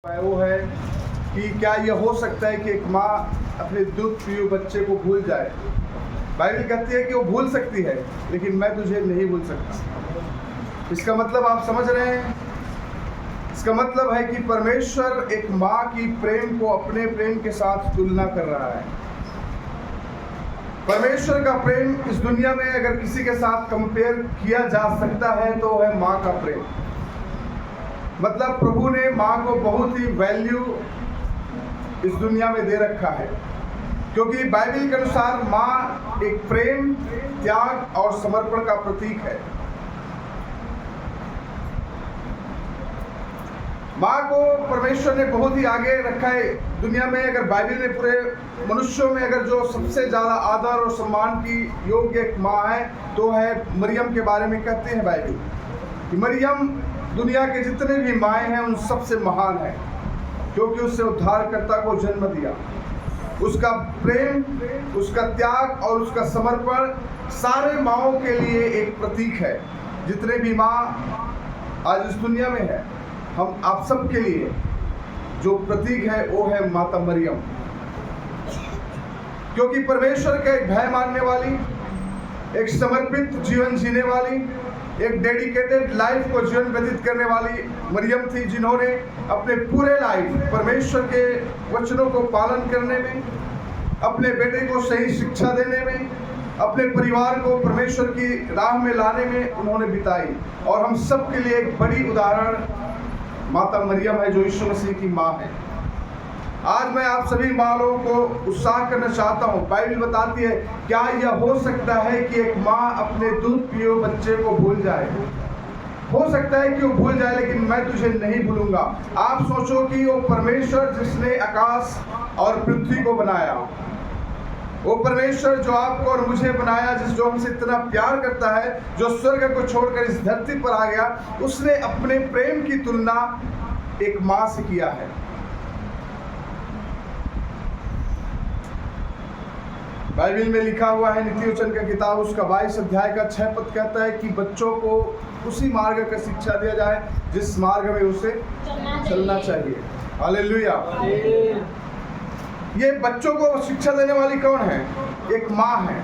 वो है कि क्या यह हो सकता है कि एक माँ अपने दूध पियो बच्चे को भूल जाए। बाइबल कहती है कि वो भूल सकती है, लेकिन मैं तुझे नहीं भूल सकता। इसका मतलब आप समझ रहे हैं? इसका मतलब है कि परमेश्वर एक माँ की प्रेम को अपने प्रेम के साथ तुलना कर रहा है। परमेश्वर का प्रेम इस दुनिया में अगर किसी के साथ कंपेयर किया जा सकता है तो है माँ का प्रेम। मतलब प्रभु ने माँ को बहुत ही वैल्यू इस दुनिया में दे रखा है, क्योंकि बाइबल के अनुसार माँ एक प्रेम, त्याग और समर्पण का प्रतीक है। माँ को परमेश्वर ने बहुत ही आगे रखा है दुनिया में। अगर बाइबल में पूरे मनुष्यों में अगर जो सबसे ज़्यादा आदर और सम्मान की योग्य एक माँ है तो है मरियम। के बारे में कहते हैं बाइबल कि मरियम दुनिया के जितने भी माएँ हैं उन सबसे महान है, क्योंकि उससे उद्धारकर्ता को जन्म दिया। उसका प्रेम, उसका त्याग और उसका समर्पण सारे माँओं के लिए एक प्रतीक है। जितने भी माँ आज इस दुनिया में है, हम आप सब के लिए जो प्रतीक है वो है माता मरियम, क्योंकि परमेश्वर का एक भय मानने वाली, एक समर्पित जीवन जीने वाली, एक डेडिकेटेड लाइफ को जीवन व्यतीत करने वाली मरियम थी, जिन्होंने अपने पूरे लाइफ परमेश्वर के वचनों को पालन करने में, अपने बेटे को सही शिक्षा देने में, अपने परिवार को परमेश्वर की राह में लाने में उन्होंने बिताई। और हम सब के लिए एक बड़ी उदाहरण माता मरियम है, जो यीशु मसीह की माँ है। आज मैं आप सभी माँ लोगों को उत्साह करना चाहता हूँ। बाइबल बताती है, क्या यह हो सकता है कि एक माँ अपने दूध पियो बच्चे को भूल जाए? हो सकता है कि वो भूल जाए, लेकिन मैं तुझे नहीं भूलूंगा। आप सोचो कि वो परमेश्वर जिसने आकाश और पृथ्वी को बनाया, वो परमेश्वर जो आपको और मुझे बनाया, जो हमसे इतना प्यार करता है, जो स्वर्ग को छोड़कर इस धरती पर आ गया, उसने अपने प्रेम की तुलना एक माँ से किया है। बाइबल में लिखा हुआ है, नीति वचन का किताब उसका 22 अध्याय का 6 पद कहता है कि बच्चों को उसी मार्ग का शिक्षा दिया जाए जिस मार्ग में उसे चलना चाहिए। हालेलुया। ये बच्चों को शिक्षा देने वाली कौन है? एक माँ है।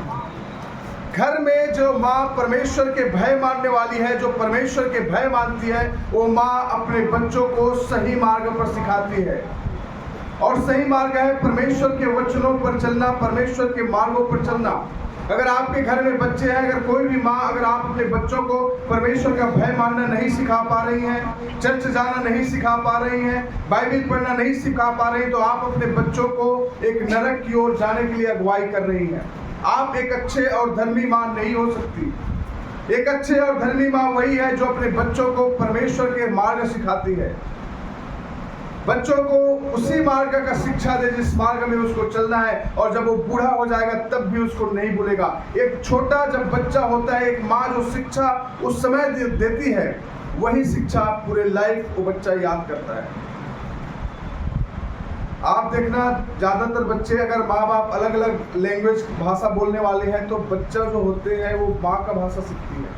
घर में जो माँ परमेश्वर के भय मानने वाली है, जो परमेश्वर के भय मानती है, वो माँ अपने बच्चों को सही मार्ग पर सिखाती है। और सही मार्ग है परमेश्वर के वचनों पर चलना, परमेश्वर के मार्गों पर चलना। अगर आपके घर में बच्चे हैं, अगर कोई भी माँ, अगर आप अपने बच्चों को परमेश्वर का भय मानना नहीं सिखा पा रही हैं, चर्च जाना नहीं सिखा पा रही हैं, बाइबल पढ़ना नहीं सिखा पा रही, तो आप अपने बच्चों को एक नरक की ओर जाने के लिए अगुवाई कर रही हैं। आप एक अच्छे और धर्मी माँ नहीं हो सकती। एक अच्छे और धर्मी माँ वही है जो अपने बच्चों को परमेश्वर के मार्ग सिखाती है, बच्चों को उसी मार्ग का शिक्षा दे जिस मार्ग में उसको चलना है, और जब वो बूढ़ा हो जाएगा तब भी उसको नहीं भूलेगा। एक छोटा जब बच्चा होता है, एक माँ जो शिक्षा उस समय देती है, वही शिक्षा पूरे लाइफ वो बच्चा याद करता है। आप देखना, ज़्यादातर बच्चे अगर माँ बाप अलग अलग लैंग्वेज भाषा बोलने वाले हैं तो बच्चा जो होते हैं वो माँ का भाषा सीखती है।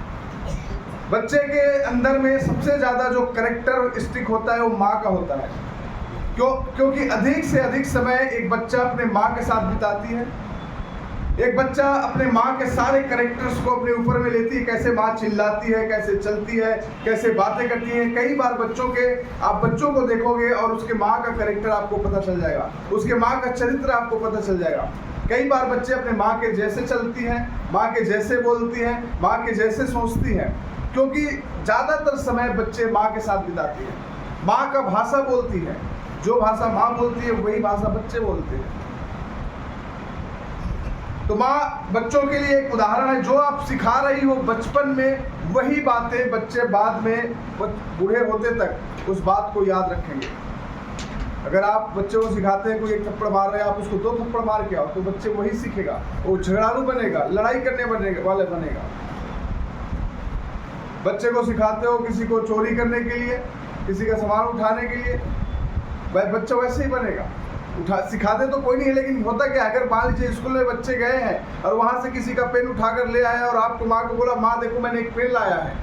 बच्चे के अंदर में सबसे ज़्यादा जो कैरेक्टरिस्टिक होता है वो माँ का होता है, क्योंकि अधिक से अधिक समय एक बच्चा अपने माँ के साथ बिताती है। एक बच्चा अपने माँ के सारे कैरेक्टर्स को अपने ऊपर में लेती है, कैसे माँ चिल्लाती है, कैसे चलती है, कैसे बातें करती है। कई बार आप बच्चों को देखोगे और उसके माँ का कैरेक्टर आपको पता चल जाएगा, उसके माँ का चरित्र आपको पता चल जाएगा। कई बार बच्चे अपने माँ के जैसे चलती हैं, माँ के जैसे बोलती हैं, माँ के जैसे सोचती हैं, क्योंकि ज़्यादातर समय बच्चे माँ के साथ बिताती हैं। माँ का भाषा बोलती है, जो भाषा माँ बोलती है वही भाषा बच्चे बोलते हैं। तो माँ बच्चों के लिए एक उदाहरण है। जो आप सिखा रही हो बचपन में, वही बातें बच्चे बाद में बूढ़े होते तक उस बात को याद रखेंगे। अगर आप बच्चों को सिखाते हैं, कोई एक थप्पड़ मार रहे हैं, आप उसको 2 थप्पड़ मार के आओ, तो बच्चे वही सीखेगा। वो झगड़ालू बनेगा, लड़ाई करने वाले बनेगा। बच्चे को सिखाते हो किसी को चोरी करने के लिए, किसी का सामान उठाने के लिए, बच्चा वैसे ही बनेगा। सिखाते तो कोई नहीं है, लेकिन होता क्या, अगर मान लीजिए स्कूल में बच्चे गए हैं और वहाँ से किसी का पेन उठाकर ले आया और आपको माँ को बोला, माँ देखो मैंने एक पेन लाया है,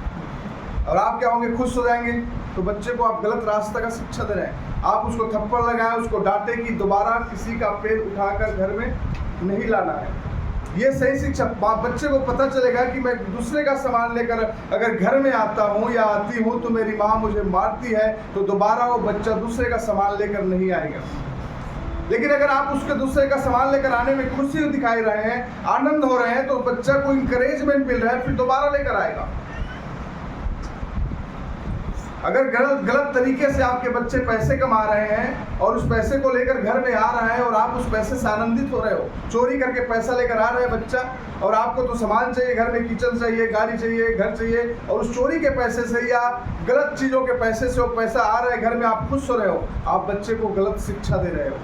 और आप क्या होंगे? खुश हो जाएंगे। तो बच्चे को आप गलत रास्ते का शिक्षा दे रहे हैं। आप उसको थप्पड़ लगाएं, उसको डांटे कि दोबारा किसी का पेड़ उठाकर घर में नहीं लाना है। ये सही शिक्षा। बच्चे को पता चलेगा कि मैं दूसरे का सामान लेकर अगर घर में आता हूँ या आती हूँ तो मेरी माँ मुझे मारती है, तो दोबारा वो बच्चा दूसरे का सामान लेकर नहीं आएगा। लेकिन अगर आप उसके दूसरे का सामान लेकर आने में खुशी दिखाई रहे हैं, आनंद हो रहे हैं, तो बच्चा को इंकरेजमेंट मिल रहा है, फिर दोबारा लेकर आएगा। अगर गलत तरीके से आपके बच्चे पैसे कमा रहे हैं और उस पैसे को लेकर घर में आ रहा है और आप उस पैसे से आनंदित हो रहे हो, चोरी करके पैसा लेकर आ रहे हैं बच्चा, और आपको तो सामान चाहिए, घर में किचन चाहिए, गाड़ी चाहिए, घर चाहिए, और उस चोरी के पैसे से या गलत चीज़ों के पैसे से वो पैसा आ रहा है घर में, आप खुश हो रहे हो, आप बच्चे को गलत शिक्षा दे रहे हो।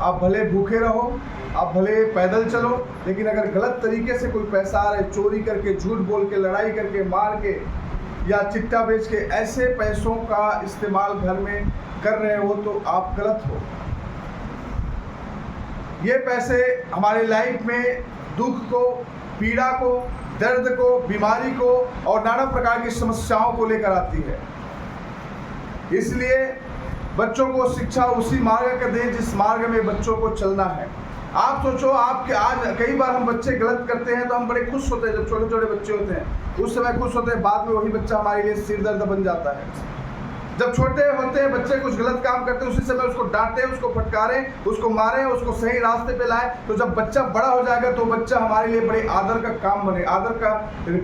आप भले भूखे रहो, आप भले पैदल चलो, लेकिन अगर गलत तरीके से कोई पैसा आ रहा है, चोरी करके, झूठ बोल के, लड़ाई करके, मार के या चिट्टा बेच के ऐसे पैसों का इस्तेमाल घर में कर रहे हो, तो आप गलत हो। ये पैसे हमारे लाइफ में दुख को, पीड़ा को, दर्द को, बीमारी को और नाना प्रकार की समस्याओं को लेकर आती है। इसलिए बच्चों को शिक्षा उसी मार्ग का दें जिस मार्ग में बच्चों को चलना है। आप सोचो, आपके आज कई बार हम बच्चे गलत करते हैं तो हम बड़े खुश होते हैं, जब छोटे छोटे बच्चे होते हैं उस समय खुश होते हैं, बाद में वही बच्चा हमारे लिए सिर दर्द बन जाता है। जब छोटे होते हैं बच्चे कुछ गलत काम करते हैं, उसी समय उसको डांटें, उसको फटकारें, उसको मारें, उसको सही रास्ते पे लाएं, तो जब बच्चा बड़ा हो जाएगा तो बच्चा हमारे लिए बड़े आदर का काम बने, आदर का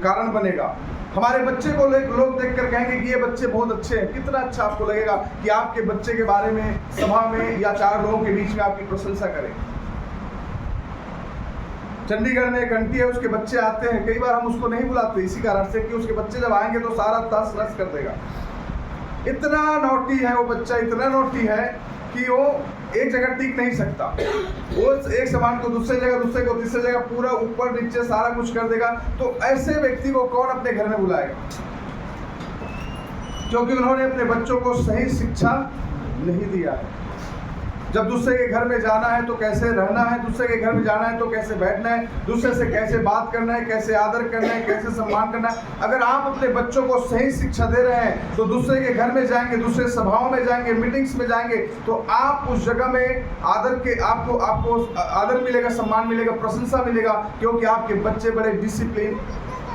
कारण बनेगा। हमारे बच्चे को लोग देखकर कहेंगे कि ये बच्चे बहुत अच्छे हैं। कितना अच्छा आपको लगेगा कि आपके बच्चे के बारे में सभा में या 4 लोगों के बीच में आपकी प्रशंसा करें। चंडीगढ़ में एक आंटी है, उसके बच्चे आते हैं, कई बार हम उसको नहीं बुलाते इसी कारण से कि उसके बच्चे जब आएंगे तो सारा तस नस कर देगा। इतना नौटी है वो बच्चा, इतना नौटी है कि वो एक जगह टिक नहीं सकता। वो एक सामान को दूसरे जगह, दूसरे को तीसरे जगह, पूरा ऊपर नीचे सारा कुछ कर देगा। तो ऐसे व्यक्ति को कौन अपने घर में बुलाएगा? क्योंकि उन्होंने अपने बच्चों को सही शिक्षा नहीं दिया है। जब दूसरे के घर में जाना है तो कैसे रहना है, दूसरे के घर में जाना है तो कैसे बैठना है, दूसरे से कैसे बात करना है, कैसे आदर करना है, कैसे सम्मान करना है। अगर आप अपने बच्चों को सही शिक्षा दे रहे हैं तो दूसरे के घर में जाएंगे, दूसरे सभाओं में जाएंगे, मीटिंग्स में जाएंगे, तो आप उस जगह में आपको आदर मिलेगा, सम्मान मिलेगा, प्रशंसा मिलेगा, क्योंकि आपके बच्चे बड़े डिसिप्लिन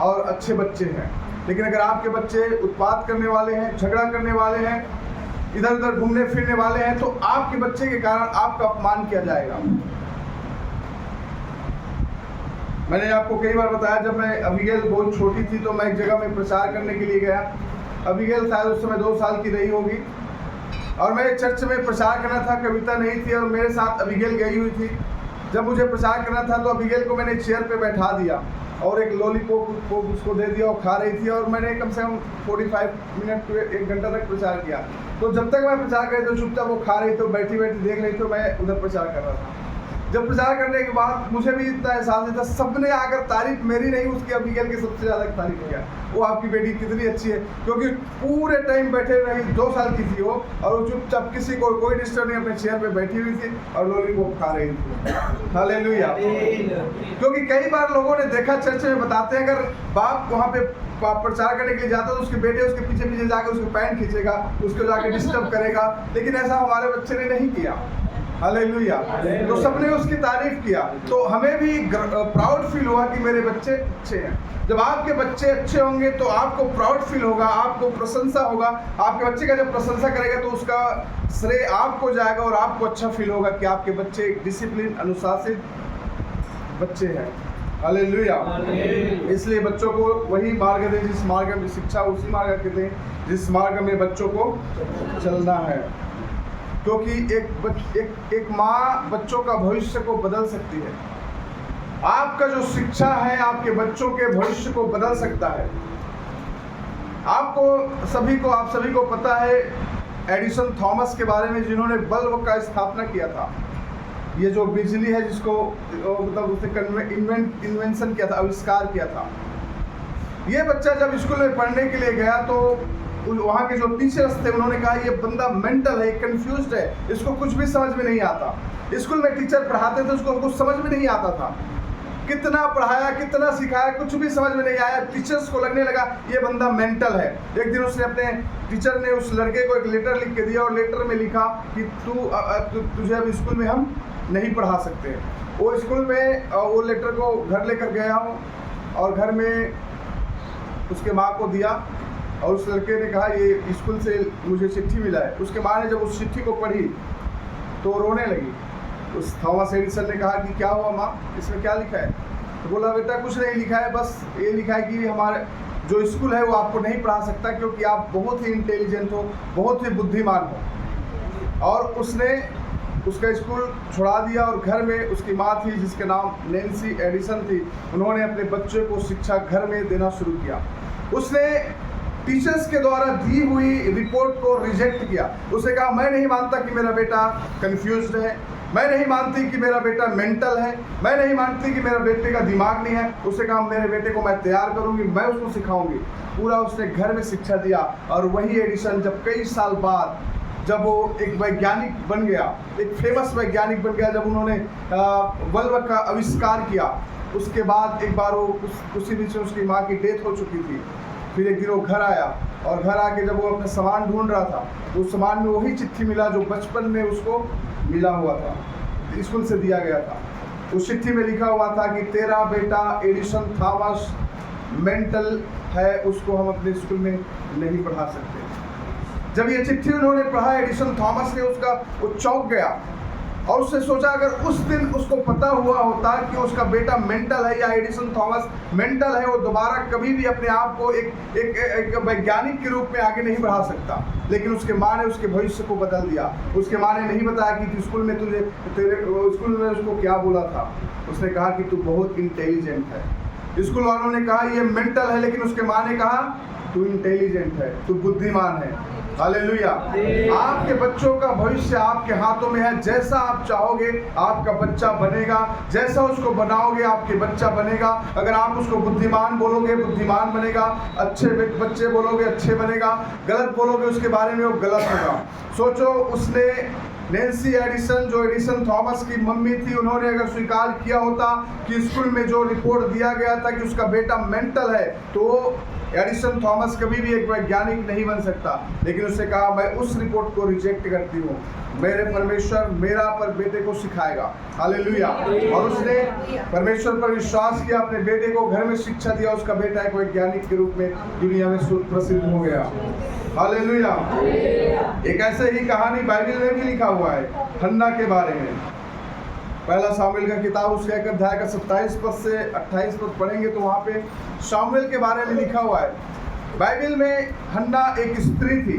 और अच्छे बच्चे हैं। लेकिन अगर आपके बच्चे उत्पात करने वाले हैं, झगड़ा करने वाले हैं, इधर उधर घूमने फिरने वाले हैं, तो आपके बच्चे के कारण आपका अपमान किया जाएगा। मैंने आपको कई बार बताया, जब मैं अबीगेल बहुत छोटी थी तो मैं एक जगह में प्रचार करने के लिए गया। अबीगेल शायद उस समय 2 साल की रही होगी, और मैं चर्च में प्रचार करना था, कविता नहीं थी और मेरे साथ अबीगेल गई हुई थी। जब मुझे प्रचार करना था तो अबीगेल को मैंने चेयर पे बैठा दिया और एक लॉलीपॉप उसको दे दिया, और खा रही थी, और मैंने कम से कम 45 मिनट 1 घंटा तक प्रचार किया। तो जब तक मैं प्रचार कर रही तो चुपचाप वो खा रही, तो बैठी बैठी देख रही, तो मैं उधर प्रचार कर रहा था। जब प्रचार करने के बाद मुझे भी इतना एहसास नहीं था, सबने आकर तारीफ मेरी नहीं, उसकी अबीगेल की सबसे ज़्यादा तारीफ किया, वो आपकी बेटी कितनी अच्छी है, क्योंकि पूरे टाइम बैठे रही। 2 साल की थी वो, और वो चुपचाप किसी को कोई डिस्टर्ब नहीं, अपने चेयर पे बैठी हुई थी और लॉलीपॉप खा रही थी। हालेलुया। क्योंकि कई बार लोगों ने देखा, चर्च में बताते हैं, अगर बाप वहाँ पे प्रचार करने के लिए जाता तो उसके बेटे उसके पीछे पीछे जाकर उसको पैंट खींचेगा, उसको जाकर डिस्टर्ब करेगा, लेकिन ऐसा हमारे बच्चे ने नहीं किया। हालेलुया। तो सबने उसकी तारीफ किया, तो हमें भी प्राउड फील हुआ कि मेरे बच्चे अच्छे हैं। जब आपके बच्चे अच्छे होंगे तो आपको प्राउड फील होगा, आपको प्रशंसा होगा। आपके बच्चे का जब प्रशंसा करेगा तो उसका श्रेय आपको जाएगा और आपको अच्छा फील होगा कि आपके बच्चे एक डिसिप्लिन, अनुशासित बच्चे हैं। हालेलुया। इसलिए बच्चों को वही मार्ग दें जिस मार्ग में शिक्षा, उसी मार्ग के दें जिस मार्ग में बच्चों को चलना है। क्योंकि एक माँ बच्चों का भविष्य को बदल सकती है। आपका जो शिक्षा है आपके बच्चों के भविष्य को बदल सकता है। आप सभी को पता है एडिसन थॉमस के बारे में, जिन्होंने बल्ब का स्थापना किया था। ये जो बिजली है जिसको मतलब उसने इन्वेंशन किया था, आविष्कार किया था। ये बच्चा जब स्कूल में पढ़ने के लिए गया तो वहाँ के जो टीचर्स थे उन्होंने कहा ये बंदा मेंटल है, कंफ्यूज्ड है, इसको कुछ भी समझ में नहीं आता। स्कूल में टीचर पढ़ाते थे, उसको कुछ समझ में नहीं आता था। कितना पढ़ाया, कितना सिखाया, कुछ भी समझ में नहीं आया। टीचर्स को लगने लगा ये बंदा मेंटल है। एक दिन उसने अपने टीचर ने उस लड़के को एक लेटर लिख के दिया और लेटर में लिखा कि तुझे अब स्कूल में हम नहीं पढ़ा सकते। वो स्कूल में वो लेटर को घर लेकर गया हूँ और घर में उसके माँ को दिया और उस लड़के ने कहा ये स्कूल से मुझे चिट्ठी मिला है। उसके माँ ने जब उस चिट्ठी को पढ़ी तो रोने लगी। उस थॉमस एडिसन ने कहा कि क्या हुआ माँ, इसमें क्या लिखा है? तो बोला बेटा कुछ नहीं लिखा है, बस ये लिखा है कि हमारे जो स्कूल है वो आपको नहीं पढ़ा सकता क्योंकि आप बहुत ही इंटेलिजेंट हो, बहुत ही बुद्धिमान हो। और उसने उसका स्कूल छुड़ा दिया और घर में उसकी माँ थी जिसके नाम नैन्सी एडिसन थी, उन्होंने अपने बच्चे को शिक्षा घर में देना शुरू किया। उसने टीचर्स के द्वारा दी हुई रिपोर्ट को रिजेक्ट किया। उसने कहा मैं नहीं मानता कि मेरा बेटा कंफ्यूज्ड है, मैं नहीं मानती कि मेरा बेटा मेंटल है, मैं नहीं मानती कि मेरा बेटे का दिमाग नहीं है। उसने कहा मेरे बेटे को मैं तैयार करूंगी, मैं उसको सिखाऊंगी। पूरा उसने घर में शिक्षा दिया। और वही एडिसन जब कई साल बाद जब वो एक वैज्ञानिक बन गया, एक फेमस वैज्ञानिक बन गया, जब उन्होंने बल्ब का आविष्कार किया, उसके बाद एक बार वो उसी बीच में उसकी माँ की डेथ हो चुकी थी। फिर एक दिन वो घर आया और घर आके जब वो अपना सामान ढूंढ रहा था तो उस सामान में वही चिट्ठी मिला जो बचपन में उसको मिला हुआ था, स्कूल से दिया गया था। उस चिट्ठी में लिखा हुआ था कि तेरा बेटा एडिसन थॉमस मेंटल है, उसको हम अपने स्कूल में नहीं पढ़ा सकते। जब ये चिट्ठी उन्होंने पढ़ा एडिसन थॉमस ने, उसका वो चौंक गया और उसने सोचा अगर उस दिन उसको पता हुआ होता कि उसका बेटा मेंटल है या एडिसन थॉमस मेंटल है, वो दोबारा कभी भी अपने आप को एक वैज्ञानिक के रूप में आगे नहीं बढ़ा सकता। लेकिन उसके माँ ने उसके भविष्य को बदल दिया। उसके माँ ने नहीं बताया कि स्कूल में तेरे स्कूल में उसको क्या बोला था। उसने कहा कि तू बहुत इंटेलिजेंट है। स्कूल वालों ने कहा ये मेंटल है, लेकिन उसके माँ ने कहा तू इंटेलिजेंट है, तू बुद्धिमान है। हालेलुया। आपके बच्चों का भविष्य आपके हाथों में है। जैसा आप चाहोगे आपका बच्चा बनेगा, जैसा उसको बनाओगे आपके बच्चा बनेगा। अगर आप उसको बुद्धिमान बोलोगे बुद्धिमान बनेगा, अच्छे बच्चे बोलोगे अच्छे बनेगा, गलत बोलोगे उसके बारे में वो गलत होगा। सोचो उसने नैन्सी एडिसन जो एडिसन थॉमस की मम्मी थी, उन्होंने अगर स्वीकार किया होता कि स्कूल में जो रिपोर्ट दिया गया था कि उसका बेटा मेंटल है, तो एडिसन थॉमस कभी भी एक वैज्ञानिक नहीं बन सकता। लेकिन उसने कहा मैं उस रिपोर्ट को रिजेक्ट करती हूँ, मेरे परमेश्वर मेरा पर बेटे को सिखाएगा। हालेलुया। और उसने परमेश्वर पर विश्वास किया, अपने बेटे को घर में शिक्षा दिया, उसका बेटा एक वैज्ञानिक के रूप में दुनिया में प्रसिद्ध हो गया। हालेलुया। एक ऐसे ही कहानी बाइबल में भी लिखा हुआ है हन्ना के बारे में। पहला शामुएल का किताब उसके 1 अध्याय का 27 पद से 28 पद पढ़ेंगे तो वहाँ पे शामुएल के बारे में लिखा हुआ है। बाइबल में हन्ना एक स्त्री थी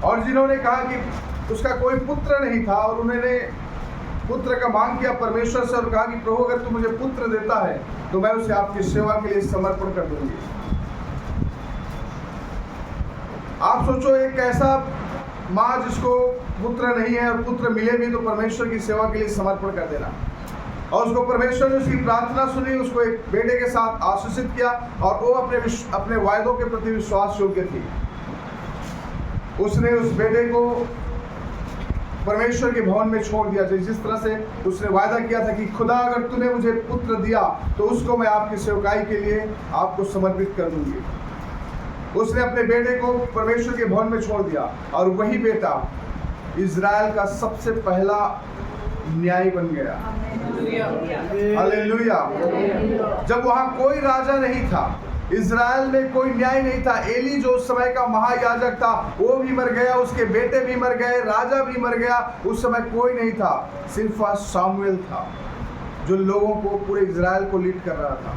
और जिन्होंने कहा कि उसका कोई पुत्र नहीं था और उन्होंने पुत्र का मांग किया परमेश्वर से और कहा कि प्रभु अगर तू मुझे पुत्र देता है तो मैं उसे आपकी सेवा के लिए समर्पण कर दूंगी। आप सोचो एक ऐसा माँ जिसको पुत्र नहीं है और पुत्र मिले भी तो परमेश्वर की सेवा के लिए समर्पण कर देना। और उसको परमेश्वर ने उसकी प्रार्थना सुनी, उसको एक बेटे के साथ आशीषित किया और वो अपने वायदों के प्रति विश्वास योग्य थी। उसने उस बेटे को परमेश्वर के भवन में छोड़ दिया, जिस तरह से उसने वायदा किया था कि खुदा अगर तूने मुझे पुत्र दिया तो उसको मैं आपकी सेवकाई के लिए आपको समर्पित कर दूंगी। उसने अपने बेटे को परमेश्वर के भवन में छोड़ दिया और वही बेटा इज़राइल का सबसे पहला न्यायी बन गया। हालेलुया। जब वहाँ कोई राजा नहीं था, इज़राइल में कोई न्याय नहीं था, एली जो उस समय का महायाजक था वो भी मर गया, उसके बेटे भी मर गए, राजा भी मर गया, उस समय कोई नहीं था, सिर्फ शामुएल था जो लोगों को पूरे इज़राइल को लीड कर रहा था।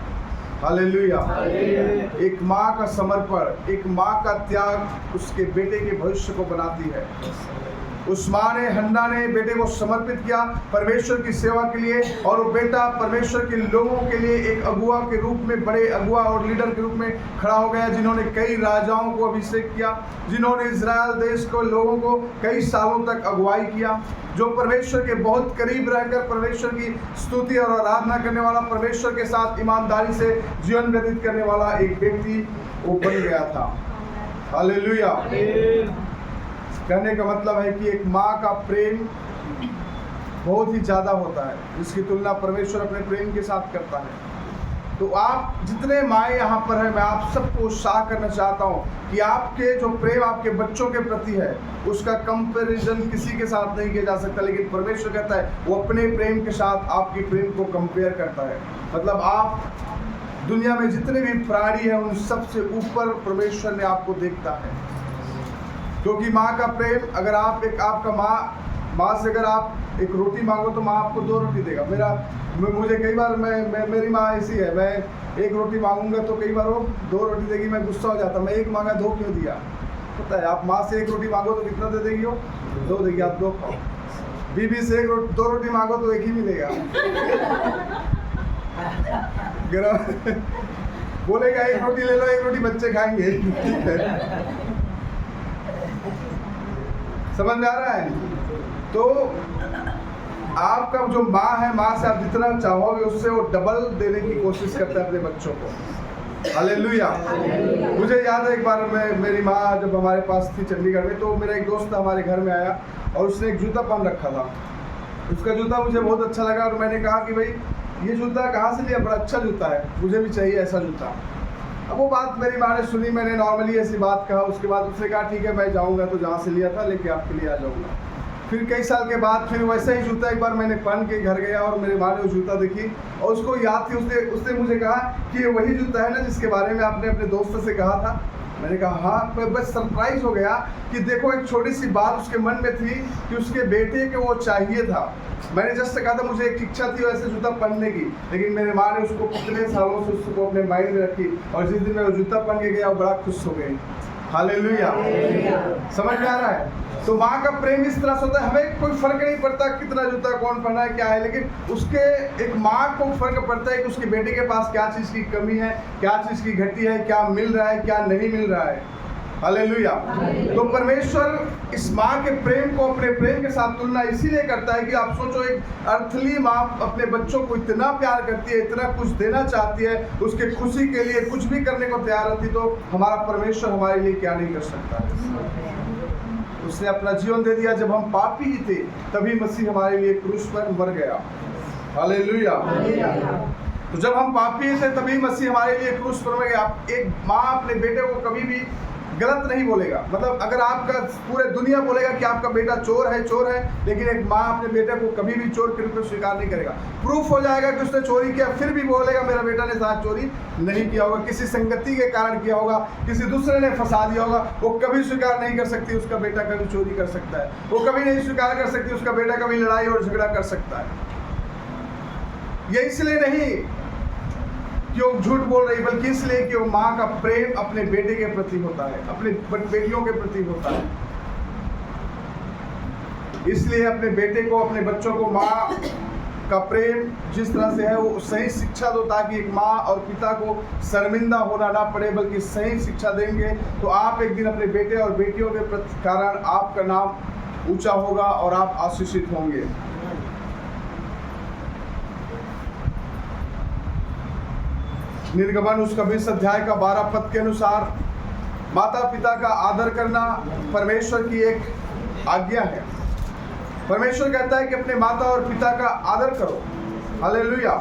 हालेलुया। एक माँ का समर्पण, एक माँ का त्याग उसके बेटे के भविष्य को बनाती है। उस माँ ने, हन्ना ने बेटे को समर्पित किया परमेश्वर की सेवा के लिए और वो बेटा परमेश्वर के लोगों के लिए एक अगुआ के रूप में, बड़े अगुआ और लीडर के रूप में खड़ा हो गया, जिन्होंने कई राजाओं को अभिषेक किया, जिन्होंने इज़राइल देश को लोगों को कई सालों तक अगुवाई किया, जो परमेश्वर के बहुत करीब रहकर परमेश्वर की स्तुति और आराधना करने वाला, परमेश्वर के साथ ईमानदारी से जीवन व्यतीत करने वाला एक व्यक्ति वो बन गया था। हालेलुया। कहने का मतलब है कि एक माँ का प्रेम बहुत ही ज़्यादा होता है, जिसकी तुलना परमेश्वर अपने प्रेम के साथ करता है। तो आप जितने माएँ यहाँ पर हैं, मैं आप सबको उत्साह करना चाहता हूँ कि आपके जो प्रेम आपके बच्चों के प्रति है उसका कंपैरिजन किसी के साथ नहीं किया जा सकता, लेकिन परमेश्वर कहता है वो अपने प्रेम के साथ आपकी प्रेम को कंपेयर करता है। मतलब आप दुनिया में जितने भी प्राणी हैं उन सबसे ऊपर परमेश्वर ने आपको देखता है, क्योंकि माँ का प्रेम, अगर आप आपका माँ से अगर आप एक रोटी मांगो तो माँ आपको 2 रोटी देगा। मुझे कई बार मेरी माँ ऐसी है, मैं 1 रोटी मांगूंगा तो कई बार वो 2 रोटी देगी, मैं गुस्सा हो जाता, मैं 1 मांगा 2 क्यों दिया। पता है आप माँ से 1 रोटी मांगो तो कितना दे देगी वो? 2 देगी, आप 2 खाओ। बीबी से 2 रोटी मांगो तो 1 ही मिलेगा। बोलेगा 1 रोटी ले लो, 1 रोटी बच्चे खाएंगे। समझ में आ रहा है? तो आपका जो माँ है, माँ से आप जितना चाहोगे उससे वो डबल देने की कोशिश करता है अपने बच्चों को। हालेलुया। मुझे याद है एक बार मेरी माँ जब हमारे पास थी चंडीगढ़ में, तो मेरा एक दोस्त हमारे घर में आया और उसने एक जूता पहन रखा था। उसका जूता मुझे बहुत अच्छा लगा और मैंने कहा कि भाई ये जूता कहाँ से लिया, बड़ा अच्छा जूता है, मुझे भी चाहिए ऐसा जूता। अब वो बात मेरी माँ ने सुनी, मैंने नॉर्मली ऐसी बात कहा। उसके बाद उसने कहा ठीक है मैं जाऊँगा तो जहाँ से लिया था लेके आपके लिए आ जाऊँगा। फिर कई साल के बाद फिर वैसा ही जूता एक बार मैंने पहन के घर गया और मेरी माँ ने वो जूता देखी और उसको याद थी। उसने मुझे कहा कि ये वही जूता है ना जिसके बारे में आपने अपने दोस्त से कहा था। मैंने कहा हाँ। मैं बस सरप्राइज हो गया कि देखो एक छोटी सी बात उसके मन में थी कि उसके बेटे को वो चाहिए था। मैंने जस्ट कहा था मुझे एक इच्छा थी वैसे जूता पहनने की, लेकिन मेरे माँ ने उसको कितने सालों से उसको अपने माइंड में रखी और जिस दिन मैं वो जूता पहन के गया वो बड़ा खुश हो गई। हालेलुया। समझ में आ रहा है? तो माँ का प्रेम इस तरह से होता है, हमें कोई फर्क नहीं पड़ता कितना जूता कौन पहना है क्या है, लेकिन उसके एक माँ को फर्क पड़ता है कि उसके बेटे के पास क्या चीज़ की कमी है, क्या चीज़ की घटी है, क्या मिल रहा है क्या नहीं मिल रहा है। हालेलुया। तो परमेश्वर इस माँ के प्रेम को अपने प्रेम के साथ तुलना इसीलिए करता है कि आप सोचो एक अर्थली माँ अपने बच्चों को इतना प्यार करती है, इतना कुछ देना चाहती है, उसके खुशी के लिए कुछ भी करने को तैयार रहती, तो हमारा परमेश्वर हमारे लिए क्या नहीं कर सकता है। उसने अपना जीवन दे दिया, जब हम पापी ही थे तभी मसीह हमारे लिए क्रूस पर मर गया। हालेलुया। तो जब हम पापी थे तभी मसीह हमारे लिए क्रूस पर मर गया। एक माँ अपने बेटे को कभी भी गलत नहीं बोलेगा। मतलब अगर आपका पूरे दुनिया बोलेगा कि आपका बेटा चोर है, लेकिन एक माँ अपने बेटे को कभी भी चोर के रूप में स्वीकार नहीं करेगा। प्रूफ हो जाएगा कि उसने चोरी किया, फिर भी बोलेगा मेरा बेटा ने शायद चोरी नहीं किया होगा, किसी संगति के कारण किया होगा, किसी दूसरे ने फंसा दिया होगा। वो कभी स्वीकार नहीं कर सकती उसका बेटा कभी चोरी कर सकता है। वो कभी नहीं स्वीकार कर सकती उसका बेटा कभी लड़ाई और झगड़ा कर सकता है। ये इसलिए नहीं कि वो झूठ बोल रही, बल्कि इसलिए कि वो माँ का प्रेम अपने बेटे के प्रति होता है, अपने बेटियों के प्रति होता है। इसलिए अपने बेटे को, अपने बच्चों को माँ का प्रेम जिस तरह से है वो सही शिक्षा दो, ताकि एक माँ और पिता को शर्मिंदा होना ना पड़े, बल्कि सही शिक्षा देंगे तो आप एक दिन अपने बेटे और बेटियों के कारण आपका नाम ऊंचा होगा और आप आशीषित होंगे। निर्गमन उसका 20 अध्याय का 12 पद के अनुसार माता पिता का आदर करना परमेश्वर की एक आज्ञा है। परमेश्वर कहता है कि अपने माता और पिता का आदर करो। हालेलुया।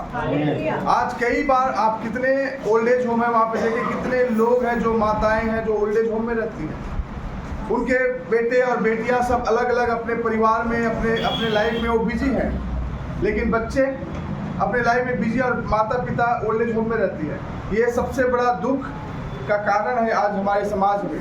आज कई बार आप कितने ओल्ड एज होम है वहाँ पे देखें, कितने लोग हैं जो माताएं हैं जो ओल्ड एज होम में रहती हैं। उनके बेटे और बेटियां सब अलग अलग अपने परिवार में अपने लाइफ में वो बिजी हैं, लेकिन बच्चे अपने लाइफ में बिजी और माता पिता ओल्ड एज होम में रहती है। ये सबसे बड़ा दुख का कारण है आज हमारे समाज में।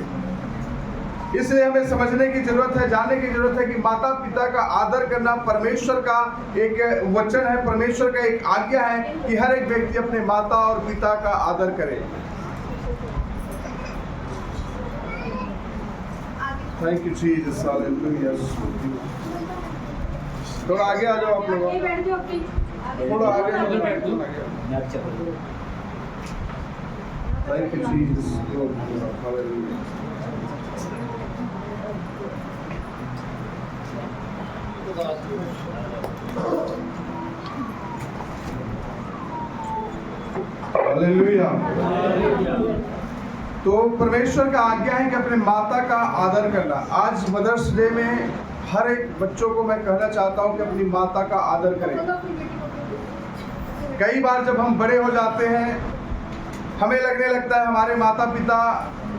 इसलिए हमें समझने की जरूरत है, जानने की जरूरत है कि माता पिता का आदर करना परमेश्वर का एक वचन है, परमेश्वर का एक आज्ञा है कि हर एक व्यक्ति अपने माता और पिता का आदर करे। Thank you Jesus, hallelujah. थोड़ा आगे आ जाओ आप लोग, थोड़ा आगे आ जाओ। Thank you Jesus, hallelujah. Hallelujah. तो परमेश्वर का आज्ञा है कि अपने माता का आदर करना। आज मदर्स डे में हर एक बच्चों को मैं कहना चाहता हूँ कि अपनी माता का आदर करें। कई बार जब हम बड़े हो जाते हैं हमें लगने लगता है हमारे माता पिता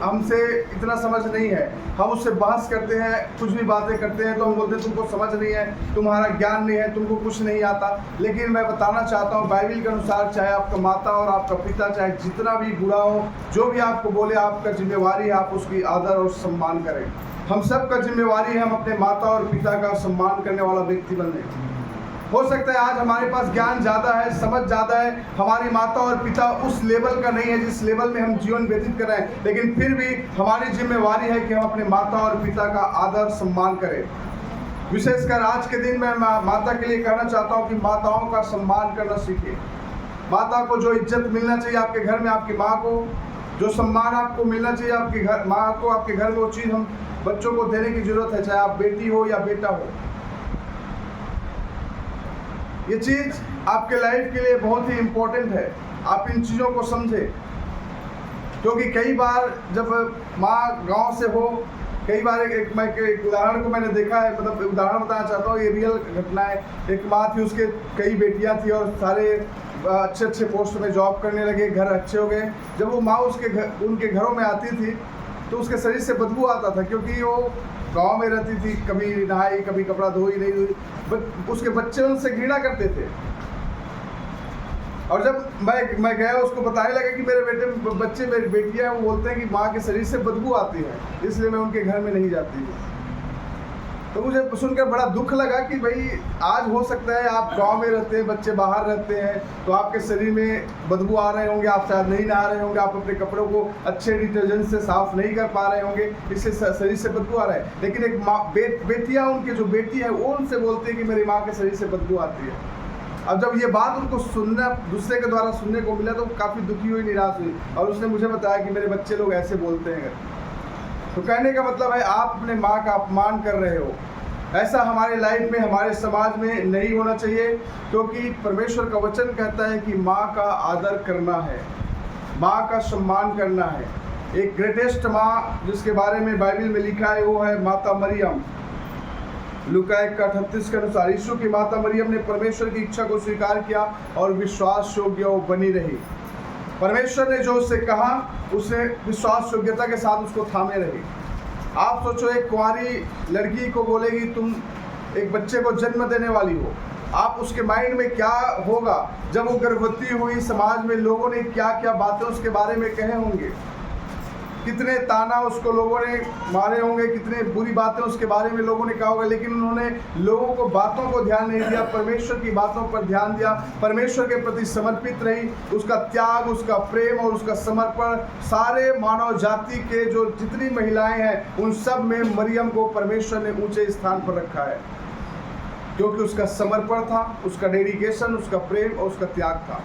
हमसे इतना समझ नहीं है, हम उससे बहस करते हैं, कुछ भी बातें करते हैं तो हम बोलते हैं तुमको समझ नहीं है, तुम्हारा ज्ञान नहीं है, तुमको कुछ नहीं आता। लेकिन मैं बताना चाहता हूँ बाइबल के अनुसार चाहे आपका माता और आपका पिता चाहे जितना भी बुरा हो, जो भी आपको बोले, आपका जिम्मेवारी है आप उसकी आदर और सम्मान करें। हम सब का जिम्मेवारी है हम अपने माता और पिता का सम्मान करने वाला व्यक्ति बने। हो सकता है आज हमारे पास ज्ञान ज़्यादा है, समझ ज़्यादा है, हमारी माता और पिता उस लेवल का नहीं है जिस लेवल में हम जीवन व्यतीत कर रहे हैं, लेकिन फिर भी हमारी जिम्मेवारी है कि हम अपने माता और पिता का आदर सम्मान करें। विशेषकर आज के दिन में माता के लिए कहना चाहता हूँ कि माताओं का सम्मान करना सीखिए। माता को जो इज्जत मिलना चाहिए आपके घर में, आपकी माँ को जो सम्मान आपको मिलना चाहिए आपके घर, माँ को आपके घर में, वो चीज़ हम बच्चों को देने की जरूरत है, चाहे आप बेटी हो या बेटा हो। ये चीज़ आपके लाइफ के लिए बहुत ही इम्पोर्टेंट है, आप इन चीज़ों को समझें। क्योंकि कई बार जब माँ गांव से हो, कई बार एक उदाहरण को मैंने देखा है, मतलब उदाहरण बताना चाहता हूँ, ये रियल घटना है। एक माँ थी, उसके कई बेटियाँ थी और सारे अच्छे अच्छे पोस्ट में जॉब करने लगे, घर अच्छे हो गए। जब वो माँ उनके घरों में आती थी तो उसके शरीर से बदबू आता था, क्योंकि वो गांव में रहती थी, कभी नहाई, कभी कपड़ा धोई नहीं धोई, बट उसके बच्चे उनसे घृणा करते थे। और जब मैं गया उसको बताने लगा कि मेरे बच्चे मेरी बेटियां, वो बोलते हैं कि माँ के शरीर से बदबू आती है, इसलिए मैं उनके घर में नहीं जाती हूँ। तो मुझे सुनकर बड़ा दुख लगा कि भाई आज हो सकता है आप गांव में रहते हैं, बच्चे बाहर रहते हैं, तो आपके शरीर में बदबू आ रहे होंगे, आप शायद नहीं नहा रहे होंगे, आप अपने कपड़ों को अच्छे डिटर्जेंट से साफ नहीं कर पा रहे होंगे, इससे शरीर से बदबू आ रहा है। लेकिन एक माँ बेटियाँ, उनकी जो बेटी है वो उनसे बोलती है कि मेरी माँ के शरीर से बदबू आती है। अब जब ये बात उनको सुनना, दूसरे के द्वारा सुनने को मिला, तो काफ़ी दुखी हुई, निराश हुई, और उसने मुझे बताया कि मेरे बच्चे लोग ऐसे बोलते हैं। तो कहने का मतलब है आप अपने माँ का अपमान कर रहे हो। ऐसा हमारे लाइफ में, हमारे समाज में नहीं होना चाहिए, क्योंकि परमेश्वर का वचन कहता है कि माँ का आदर करना है, माँ का सम्मान करना है। एक ग्रेटेस्ट माँ जिसके बारे में बाइबल में लिखा है वो है माता मरियम। लूका 1:38 के अनुसार यीशु की माता मरियम ने परमेश्वर की इच्छा को स्वीकार किया और विश्वास योग्य वो बनी रही। परमेश्वर ने जो उससे कहा उसे विश्वास योग्यता के साथ उसको थामे रही। आप सोचो, एक कुंवारी लड़की को बोलेगी तुम एक बच्चे को जन्म देने वाली हो, आप उसके माइंड में क्या होगा जब वो गर्भवती हुई, समाज में लोगों ने क्या क्या बातें उसके बारे में कहे होंगे, कितने ताना उसको लोगों ने मारे होंगे, कितने बुरी बातें उसके बारे में लोगों ने कहा होगा। लेकिन उन्होंने लोगों को बातों को ध्यान नहीं दिया, परमेश्वर की बातों पर ध्यान दिया, परमेश्वर के प्रति समर्पित रही। उसका त्याग, उसका प्रेम और उसका समर्पण सारे मानव जाति के जो जितनी महिलाएं हैं उन सब में मरियम को परमेश्वर ने ऊंचे स्थान पर रखा है, क्योंकि उसका समर्पण था, उसका डेडिकेशन, उसका प्रेम और उसका त्याग था।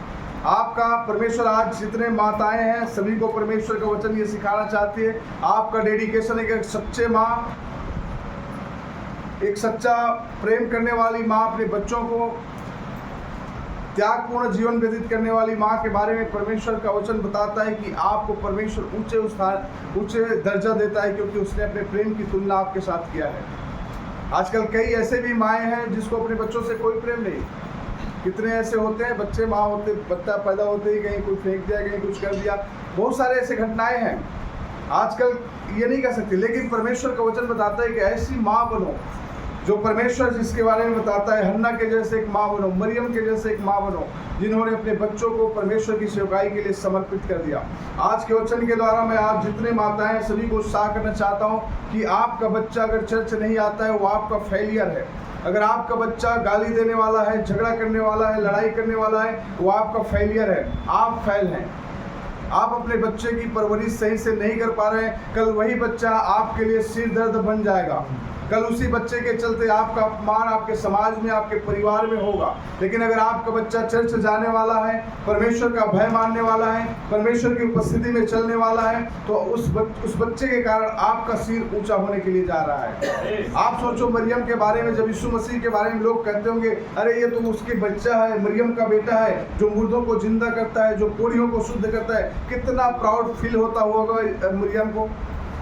आपका परमेश्वर आज जितने माताएं हैं सभी को परमेश्वर का वचन ये सिखाना चाहती है, आपका डेडिकेशन है कि एक सच्चे माँ, एक सच्चा प्रेम करने वाली माँ अपने बच्चों को त्यागपूर्ण जीवन व्यतीत करने वाली माँ के बारे में परमेश्वर का वचन बताता है कि आपको परमेश्वर ऊंचे दर्जा देता है, क्योंकि उसने अपने प्रेम की तुलना आपके साथ किया है। आजकल कई ऐसे भी माएँ हैं जिसको अपने बच्चों से कोई प्रेम नहीं। कितने ऐसे होते हैं, बच्चे माँ होते, बच्चा पैदा होते ही कहीं कुछ फेंक दिया, कहीं कुछ कर दिया, बहुत सारे ऐसे घटनाएं हैं। आजकल ये नहीं कह सकते, लेकिन परमेश्वर का वचन बताता है कि ऐसी माँ बनो जो परमेश्वर जिसके बारे में बताता है, हन्ना के जैसे एक माँ बनो, मरियम के जैसे एक माँ बनो, जिन्होंने अपने बच्चों को परमेश्वर की सेवकाई के लिए समर्पित कर दिया। आज के वचन के द्वारा मैं आप जितने माताएं हैं सभी को उत्साह करना चाहता हूँ कि आपका बच्चा अगर चर्च नहीं आता है वो आपका फेलियर है। अगर आपका बच्चा गाली देने वाला है, झगड़ा करने वाला है, लड़ाई करने वाला है, वो आपका फेलियर है, आप फेल हैं। आप अपने बच्चे की परवरिश सही से नहीं कर पा रहे हैं, कल वही बच्चा आपके लिए सिर दर्द बन जाएगा। कल उसी बच्चे के चलते आपका अपमान आपके समाज में, आपके परिवार में होगा। लेकिन अगर आपका बच्चा चर्च जाने वाला है, परमेश्वर का भय मानने वाला है, परमेश्वर की उपस्थिति में चलने वाला है, तो उस बच्चे के कारण आपका सिर ऊंचा होने के लिए जा रहा है। आप सोचो, मरियम के बारे में जब यीशु मसीह के बारे में लोग कहते होंगे, अरे ये तो उसके बच्चा है, मरियम का बेटा है, जो मुर्दों को जिंदा करता है, जो कोढ़ियों को शुद्ध करता है, कितना प्राउड फील होता होगा मरियम को।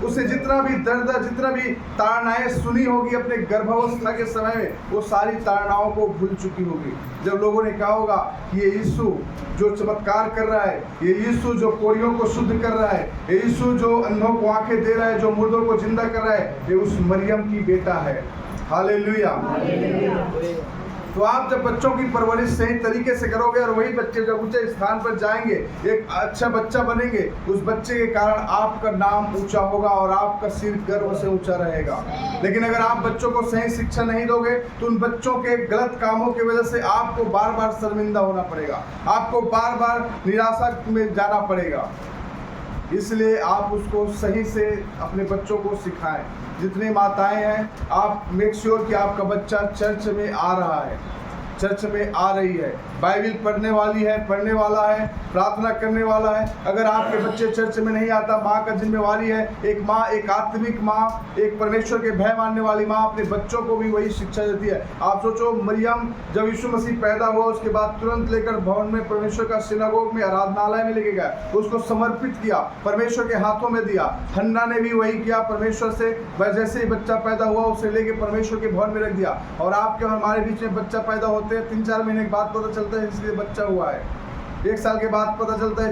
उसे जितना भी दर्द, जितना भी ताड़नाएं सुनी होगी अपने गर्भावस्था के समय में, वो सारी ताड़नाओं को भूल चुकी होगी। जब लोगों ने कहा होगा कि ये यीशु जो चमत्कार कर रहा है, ये यीशु जो कोढ़ियों को शुद्ध कर रहा है, ये यीशु जो अंधों को आंखें दे रहा है, जो मुर्दों को जिंदा कर रहा है, ये उस मरियम की बेटा है। हालेलुया। तो आप जब बच्चों की परवरिश सही तरीके से करोगे और वही बच्चे जब ऊंचे स्थान पर जाएंगे, एक अच्छा बच्चा बनेंगे, उस बच्चे के कारण आपका नाम ऊंचा होगा और आपका सिर गर्व से ऊंचा रहेगा। लेकिन अगर आप बच्चों को सही शिक्षा नहीं दोगे तो उन बच्चों के गलत कामों की वजह से आपको बार बार शर्मिंदा होना पड़ेगा, आपको बार बार निराशा में जाना पड़ेगा। इसलिए आप उसको सही से अपने बच्चों को सिखाएं। जितनी माताएं हैं, आप मेक श्योर कि आपका बच्चा चर्च में आ रहा है, चर्च में आ रही है, बाइबल पढ़ने वाली है, पढ़ने वाला है, प्रार्थना करने वाला है। अगर आपके बच्चे चर्च में नहीं आता, माँ का जिम्मेवारी है, एक माँ, एक आत्मिक माँ, एक परमेश्वर के भय मानने वाली माँ अपने बच्चों को भी वही शिक्षा देती है। आप सोचो, मरियम जब यीशु मसीह पैदा हुआ उसके बाद तुरंत लेकर भवन में, परमेश्वर का सिनागोग में, आराधनालय में लेके गया, उसको समर्पित किया, परमेश्वर के हाथों में दिया। हन्ना ने भी वही किया, परमेश्वर से जैसे ही बच्चा पैदा हुआ उसे लेके परमेश्वर के भवन में रख दिया। और आपके और हमारे बीच में बच्चा पैदा होते हैं 3-4 महीने के बाद पता चलता है इसलिए बच्चा हुआ है, 1 साल के बाद पता चलता है